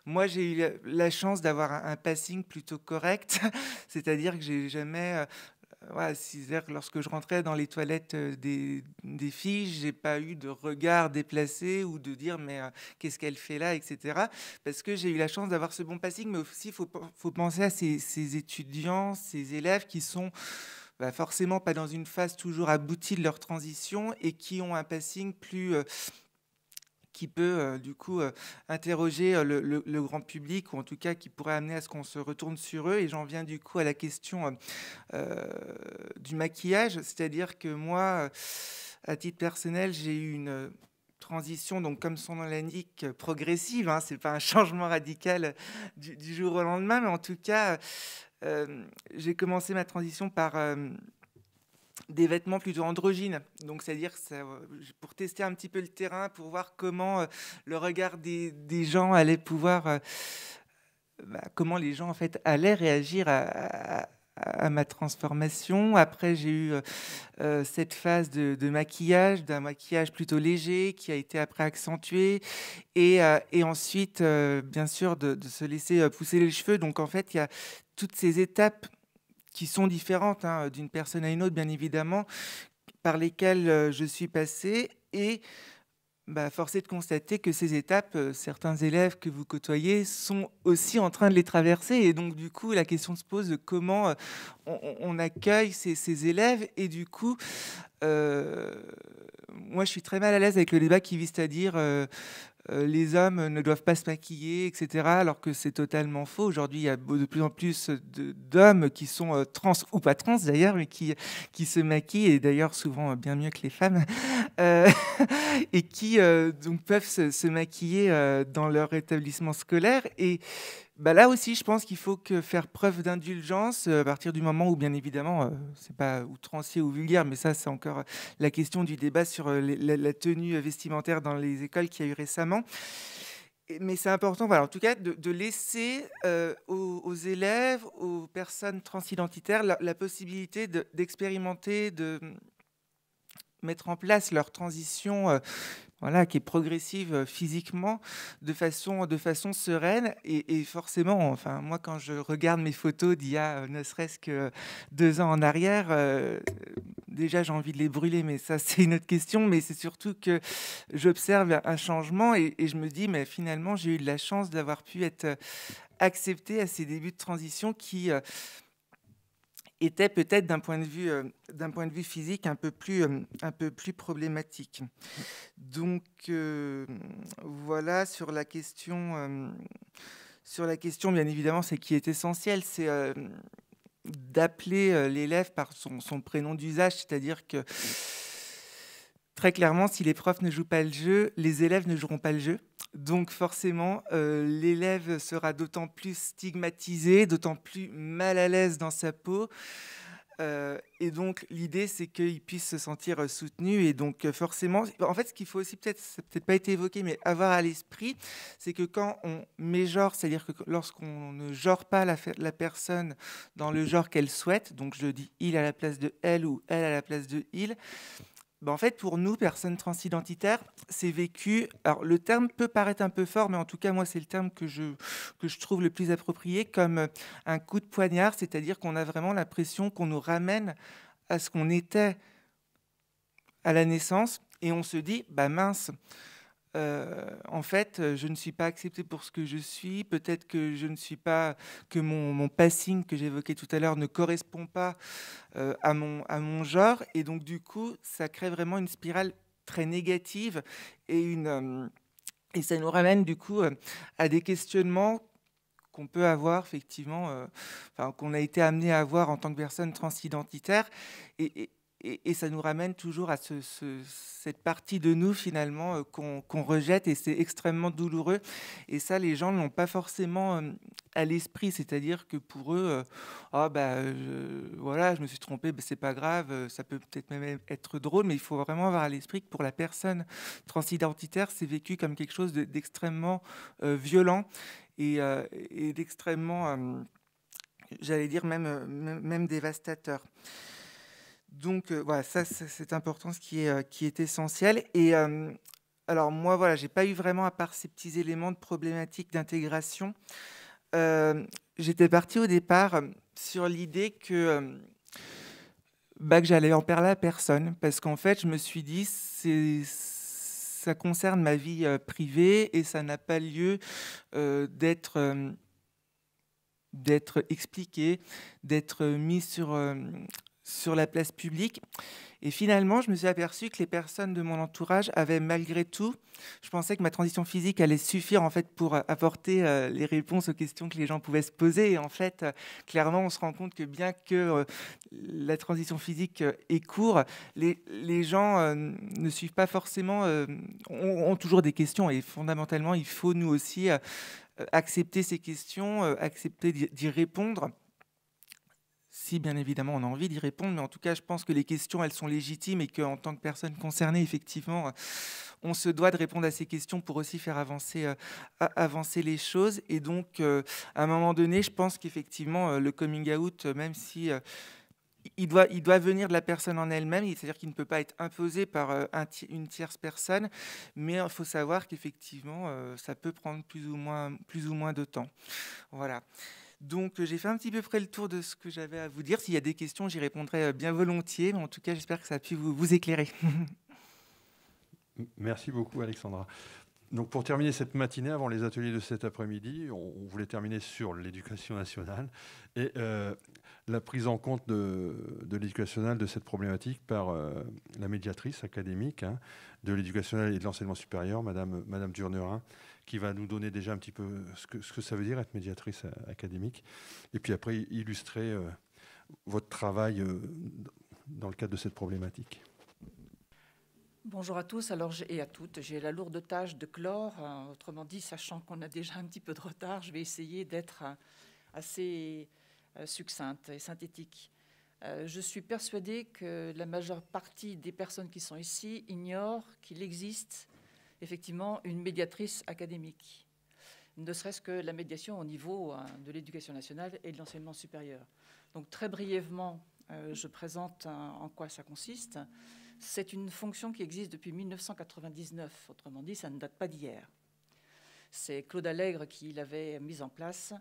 Moi, j'ai eu la chance d'avoir un passing plutôt correct, c'est-à-dire que j'ai jamais... voilà, c'est-à-dire que lorsque je rentrais dans les toilettes des filles, j'ai pas eu de regard déplacé ou de dire mais qu'est-ce qu'elle fait là, etc. Parce que j'ai eu la chance d'avoir ce bon passing, mais aussi il faut penser à ces étudiants, ces élèves qui sont forcément pas dans une phase toujours aboutie de leur transition, et qui ont un passing plus... qui peut du coup interroger le grand public, ou en tout cas qui pourrait amener à ce qu'on se retourne sur eux. Et j'en viens du coup à la question du maquillage, c'est-à-dire que moi, à titre personnel, j'ai eu une transition, donc comme son nom l'indique, progressive, hein, c'est pas un changement radical du jour au lendemain, mais en tout cas, j'ai commencé ma transition par... des vêtements plutôt androgynes, donc c'est-à-dire pour tester un petit peu le terrain, pour voir comment le regard des gens allait pouvoir, comment les gens en fait allaient réagir à ma transformation. Après, j'ai eu cette phase de maquillage, d'un maquillage plutôt léger qui a été après accentué, et ensuite, bien sûr, de se laisser pousser les cheveux. Donc en fait, il y a toutes ces étapes qui sont différentes d'une personne à une autre, bien évidemment, par lesquelles je suis passé. Et force est de constater que ces étapes, certains élèves que vous côtoyez sont aussi en train de les traverser. Et donc, du coup, la question se pose de comment on accueille ces élèves. Et du coup, moi, je suis très mal à l'aise avec le débat qui vise à dire... les hommes ne doivent pas se maquiller, etc., alors que c'est totalement faux. Aujourd'hui, il y a de plus en plus d'hommes qui sont trans, ou pas trans d'ailleurs, mais qui se maquillent, et d'ailleurs souvent bien mieux que les femmes, et qui donc peuvent se maquiller dans leur établissement scolaire. Et là aussi, je pense qu'il faut faire preuve d'indulgence à partir du moment où, bien évidemment, c'est pas outrancier ou vulgaire, mais ça, c'est encore la question du débat sur la tenue vestimentaire dans les écoles qu'il y a eu récemment. Mais c'est important, voilà, en tout cas, de laisser aux élèves, aux personnes transidentitaires, la possibilité d'expérimenter, mettre en place leur transition voilà, qui est progressive physiquement de façon sereine. Et forcément, enfin, moi, quand je regarde mes photos d'il y a ne serait-ce que 2 ans en arrière, déjà, j'ai envie de les brûler, mais ça, c'est une autre question. Mais c'est surtout que j'observe un changement et je me dis, mais finalement, j'ai eu de la chance d'avoir pu être acceptée à ces débuts de transition qui était peut-être d'un point de vue physique un peu plus problématique. Donc voilà, sur la question, bien évidemment, c'est qui est essentiel, c'est d'appeler l'élève par son prénom d'usage, c'est-à-dire que très clairement, si les profs ne jouent pas le jeu, les élèves ne joueront pas le jeu. Donc forcément, l'élève sera d'autant plus stigmatisé, d'autant plus mal à l'aise dans sa peau. Et donc l'idée, c'est qu'il puisse se sentir soutenu. Et donc forcément, en fait, ce qu'il faut aussi, ça n'a peut-être pas été évoqué, mais avoir à l'esprit, c'est que quand on mégenre, c'est-à-dire que lorsqu'on ne genre pas la personne dans le genre qu'elle souhaite, donc je dis il à la place de elle ou elle à la place de il, en fait, pour nous, personnes transidentitaires, c'est vécu... Alors, le terme peut paraître un peu fort, mais en tout cas, moi, c'est le terme que je trouve le plus approprié, comme un coup de poignard, c'est-à-dire qu'on a vraiment l'impression qu'on nous ramène à ce qu'on était à la naissance, et on se dit, mince, en fait, je ne suis pas accepté pour ce que je suis. Peut-être que je ne suis pas, que mon passing que j'évoquais tout à l'heure ne correspond pas à mon genre. Et donc, du coup, ça crée vraiment une spirale très négative et ça nous ramène, du coup, à des questionnements qu'on peut avoir, effectivement, qu'on a été amené à avoir en tant que personne transidentitaire. Et ça nous ramène toujours à cette partie de nous, finalement, qu'on rejette, et c'est extrêmement douloureux. Et ça, les gens ne l'ont pas forcément à l'esprit, c'est-à-dire que pour eux, voilà, je me suis trompé, c'est pas grave, ça peut peut-être même être drôle, mais il faut vraiment avoir à l'esprit que pour la personne transidentitaire, c'est vécu comme quelque chose d'extrêmement violent et d'extrêmement, j'allais dire, même dévastateur. Donc voilà, ça c'est important, ce qui est essentiel. Et alors moi, voilà, j'ai pas eu vraiment, à part ces petits éléments de problématique d'intégration, j'étais partie au départ sur l'idée que j'allais en parler à personne, parce qu'en fait, je me suis dit, ça concerne ma vie privée et ça n'a pas lieu d'être expliqué, d'être mis sur la place publique. Et finalement, je me suis aperçu que les personnes de mon entourage avaient, malgré tout, je pensais que ma transition physique allait suffire en fait pour apporter les réponses aux questions que les gens pouvaient se poser. Et en fait, clairement, on se rend compte que bien que la transition physique est courte, les gens ne suivent pas forcément, ont toujours des questions. Et fondamentalement, il faut nous aussi accepter ces questions, accepter d'y répondre. Si bien évidemment on a envie d'y répondre, mais en tout cas je pense que les questions, elles sont légitimes, et qu'en tant que personne concernée, effectivement, on se doit de répondre à ces questions pour aussi faire avancer les choses. Et donc à un moment donné, je pense qu'effectivement le coming out, même si il doit venir de la personne en elle-même, c'est-à-dire qu'il ne peut pas être imposé par une tierce personne, mais il faut savoir qu'effectivement ça peut prendre plus ou moins de temps. Voilà. Donc, j'ai fait un petit peu près le tour de ce que j'avais à vous dire. S'il y a des questions, j'y répondrai bien volontiers. Mais en tout cas, j'espère que ça a pu vous éclairer. Merci beaucoup, Alexandra. Donc, pour terminer cette matinée, avant les ateliers de cet après-midi, on voulait terminer sur l'éducation nationale et la prise en compte de l'éducation nationale de cette problématique par la médiatrice académique de l'éducation nationale et de l'enseignement supérieur, Madame Durnerin, qui va nous donner déjà un petit peu ce que ça veut dire être médiatrice académique, et puis après illustrer votre travail dans le cadre de cette problématique. Bonjour à tous et à toutes. J'ai la lourde tâche de clore. Autrement dit, sachant qu'on a déjà un petit peu de retard, je vais essayer d'être assez succincte et synthétique. Je suis persuadée que la majeure partie des personnes qui sont ici ignorent qu'il existe effectivement une médiatrice académique, ne serait-ce que la médiation au niveau de l'éducation nationale et de l'enseignement supérieur. Donc très brièvement, je présente en quoi ça consiste. C'est une fonction qui existe depuis 1999. Autrement dit, ça ne date pas d'hier. C'est Claude Allègre qui l'avait mise en place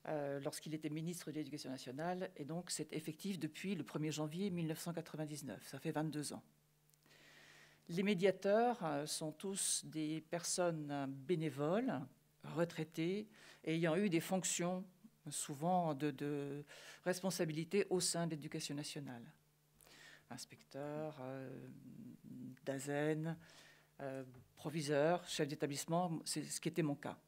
lorsqu'il était ministre de l'Éducation nationale. Et donc, c'est effectif depuis le 1er janvier 1999. Ça fait 22 ans. Les médiateurs sont tous des personnes bénévoles, retraitées, ayant eu des fonctions souvent de responsabilité au sein de l'Éducation nationale. Inspecteur, d'ASEN, proviseur, chef d'établissement, c'est ce qui était mon cas.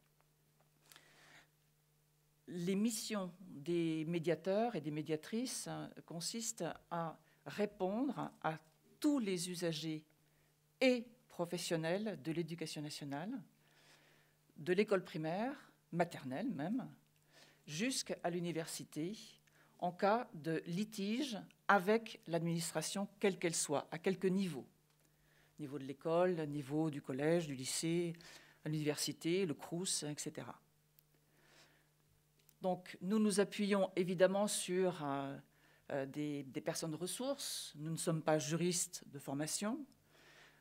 Les missions des médiateurs et des médiatrices consistent à répondre à tous les usagers et professionnels de l'Éducation nationale, de l'école primaire, maternelle même, jusqu'à l'université, en cas de litige avec l'administration, quelle qu'elle soit, à quelque niveau. Niveau de l'école, niveau du collège, du lycée, l'université, le Crous, etc. Donc, nous nous appuyons évidemment sur des personnes ressources. Nous ne sommes pas juristes de formation.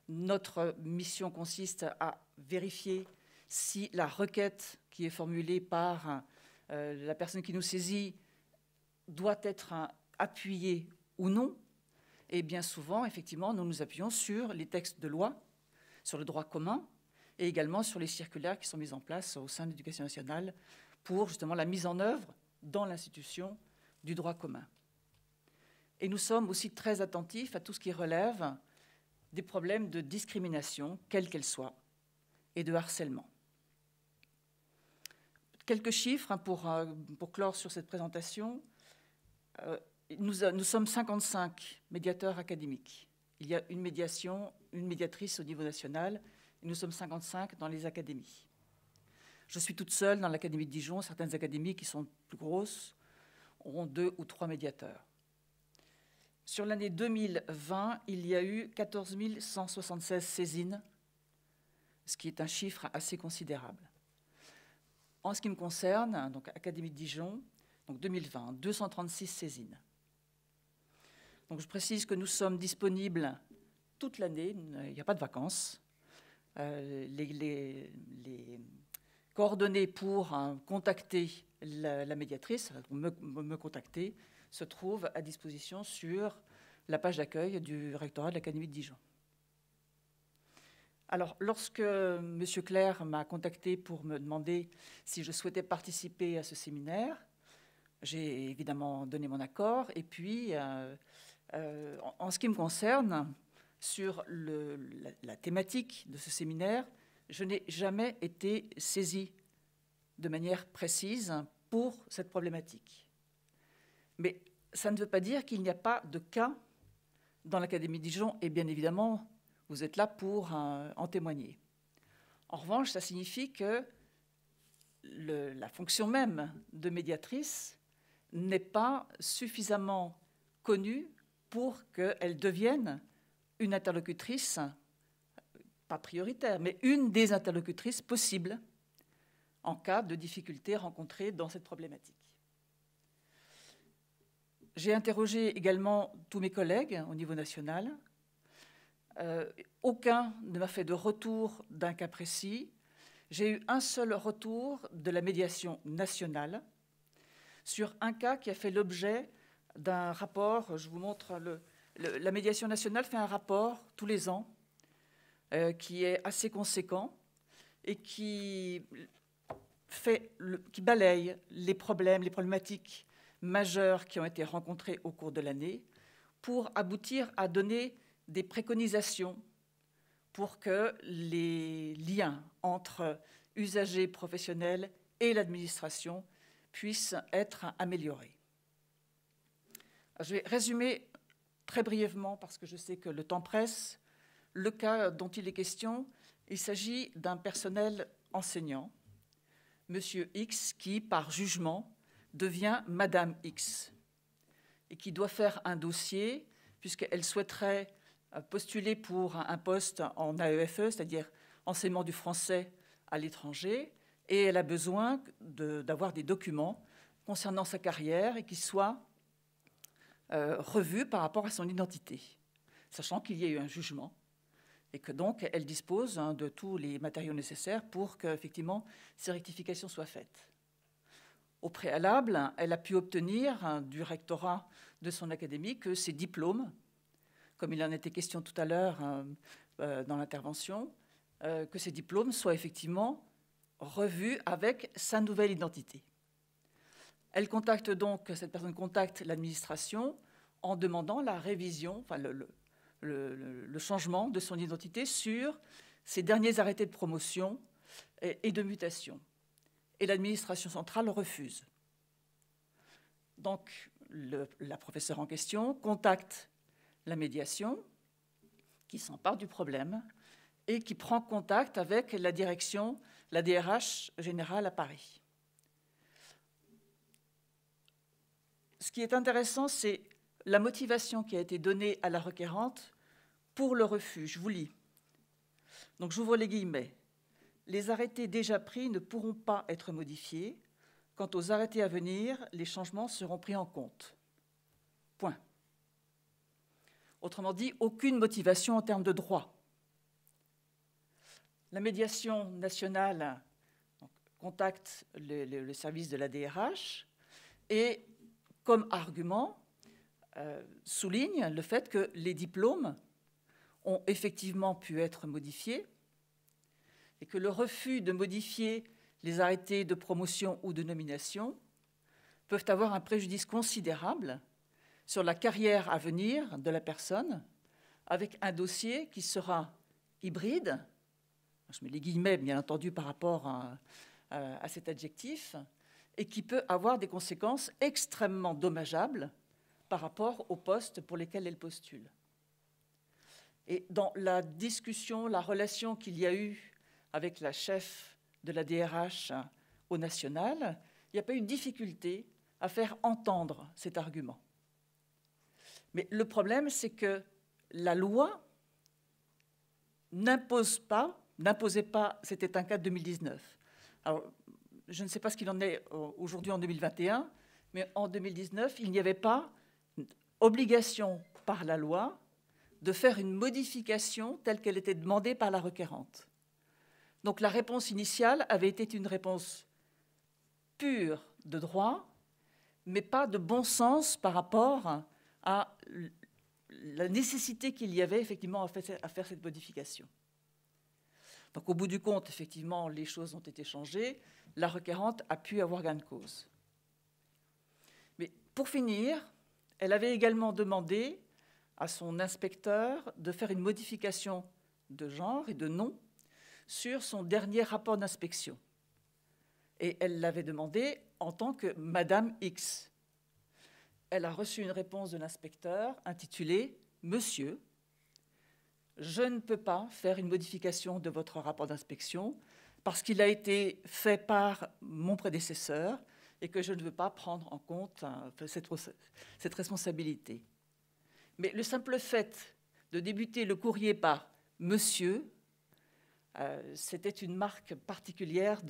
Notre mission consiste à vérifier si la requête qui est formulée par la personne qui nous saisit doit être appuyée ou non. Et bien souvent, effectivement, nous nous appuyons sur les textes de loi, sur le droit commun, et également sur les circulaires qui sont mises en place au sein de l'Éducation nationale pour justement la mise en œuvre dans l'institution du droit commun. Et nous sommes aussi très attentifs à tout ce qui relève des problèmes de discrimination, quelle qu'elle soit, et de harcèlement. Quelques chiffres pour clore sur cette présentation. Nous sommes 55 médiateurs académiques. Il y a une médiatrice au niveau national, et nous sommes 55 dans les académies. Je suis toute seule dans l'Académie de Dijon. Certaines académies qui sont plus grosses auront 2 ou 3 médiateurs. Sur l'année 2020, il y a eu 14 176 saisines, ce qui est un chiffre assez considérable. En ce qui me concerne, donc Académie de Dijon, donc 2020, 236 saisines. Donc je précise que nous sommes disponibles toute l'année, il n'y a pas de vacances. Les coordonnées pour contacter la médiatrice, me contacter, se trouvent à disposition sur la page d'accueil du rectorat de l'Académie de Dijon. Alors, lorsque M. Clerc m'a contacté pour me demander si je souhaitais participer à ce séminaire, j'ai évidemment donné mon accord. Et puis, en ce qui me concerne, sur la thématique de ce séminaire, je n'ai jamais été saisie de manière précise pour cette problématique. Mais ça ne veut pas dire qu'il n'y a pas de cas dans l'Académie de Dijon, et bien évidemment, vous êtes là pour en témoigner. En revanche, ça signifie que la fonction même de médiatrice n'est pas suffisamment connue pour qu'elle devienne une interlocutrice, pas prioritaire, mais une des interlocutrices possibles en cas de difficultés rencontrées dans cette problématique. J'ai interrogé également tous mes collègues au niveau national. Aucun ne m'a fait de retour d'un cas précis. J'ai eu un seul retour de la médiation nationale sur un cas qui a fait l'objet d'un rapport. Je vous montre, la médiation nationale fait un rapport tous les ans qui est assez conséquent et qui balaye les problématiques majeures qui ont été rencontrées au cours de l'année pour aboutir à donner des préconisations pour que les liens entre usagers professionnels et l'administration puissent être améliorés. Je vais résumer très brièvement, parce que je sais que le temps presse, le cas dont il est question. Il s'agit d'un personnel enseignant, Monsieur X, qui, par jugement, devient Madame X et qui doit faire un dossier puisqu'elle souhaiterait postuler pour un poste en AEFE, c'est-à-dire enseignement du français à l'étranger, et elle a besoin d'avoir des documents concernant sa carrière et qui soient revus par rapport à son identité. sachant qu'il y a eu un jugement et que donc elle dispose de tous les matériaux nécessaires pour qu'effectivement ces rectifications soient faites. Au préalable, elle a pu obtenir du rectorat de son académie que ses diplômes, comme il en était question tout à l'heure dans l'intervention, que ces diplômes soient effectivement revus avec sa nouvelle identité. Elle contacte donc, cette personne contacte l'administration en demandant la révision, enfin le changement de son identité sur ses derniers arrêtés de promotion et de mutation. Et l'administration centrale refuse. Donc, la professeure en question contacte la médiation, qui s'empare du problème et qui prend contact avec la direction, la DRH générale à Paris. Ce qui est intéressant, c'est la motivation qui a été donnée à la requérante pour le refus. Je vous lis. Donc, j'ouvre les guillemets. Les arrêtés déjà pris ne pourront pas être modifiés. Quant aux arrêtés à venir, les changements seront pris en compte. Point. Autrement dit, aucune motivation en termes de droit. La médiation nationale contacte le service de la DRH et, comme argument, souligne le fait que les diplômes ont effectivement pu être modifiés et que le refus de modifier les arrêtés de promotion ou de nomination peuvent avoir un préjudice considérable sur la carrière à venir de la personne, avec un dossier qui sera hybride, je mets les guillemets bien entendu par rapport à cet adjectif, et qui peut avoir des conséquences extrêmement dommageables par rapport aux postes pour lesquels elle postule. Et dans la discussion, la relation qu'il y a eu avec la chef de la DRH au national, il n'y a pas eu de difficulté à faire entendre cet argument. Mais le problème, c'est que la loi n'imposait pas, c'était un cas de 2019. Alors, je ne sais pas ce qu'il en est aujourd'hui en 2021, mais en 2019, il n'y avait pas obligation par la loi de faire une modification telle qu'elle était demandée par la requérante. Donc la réponse initiale avait été une réponse pure de droit, mais pas de bon sens par rapport à la nécessité qu'il y avait effectivement à faire cette modification. Donc au bout du compte, effectivement, les choses ont été changées, la requérante a pu avoir gain de cause. Mais pour finir, elle avait également demandé à son inspecteur de faire une modification de genre et de nom sur son dernier rapport d'inspection. Et elle l'avait demandé en tant que Madame X. Elle a reçu une réponse de l'inspecteur intitulée « Monsieur, je ne peux pas faire une modification de votre rapport d'inspection parce qu'il a été fait par mon prédécesseur et que je ne veux pas prendre en compte cette responsabilité. » Mais le simple fait de débuter le courrier par « Monsieur », c'était une marque particulière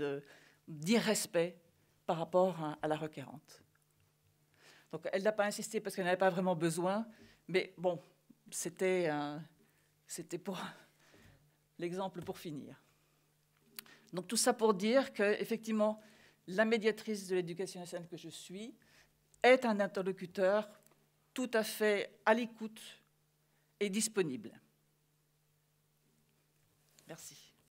d'irrespect par rapport à la requérante. Donc elle n'a pas insisté parce qu'elle n'avait pas vraiment besoin, mais bon, c'était pour l'exemple pour finir. Donc tout ça pour dire qu'effectivement, la médiatrice de l'éducation nationale que je suis est un interlocuteur tout à fait à l'écoute et disponible. Merci.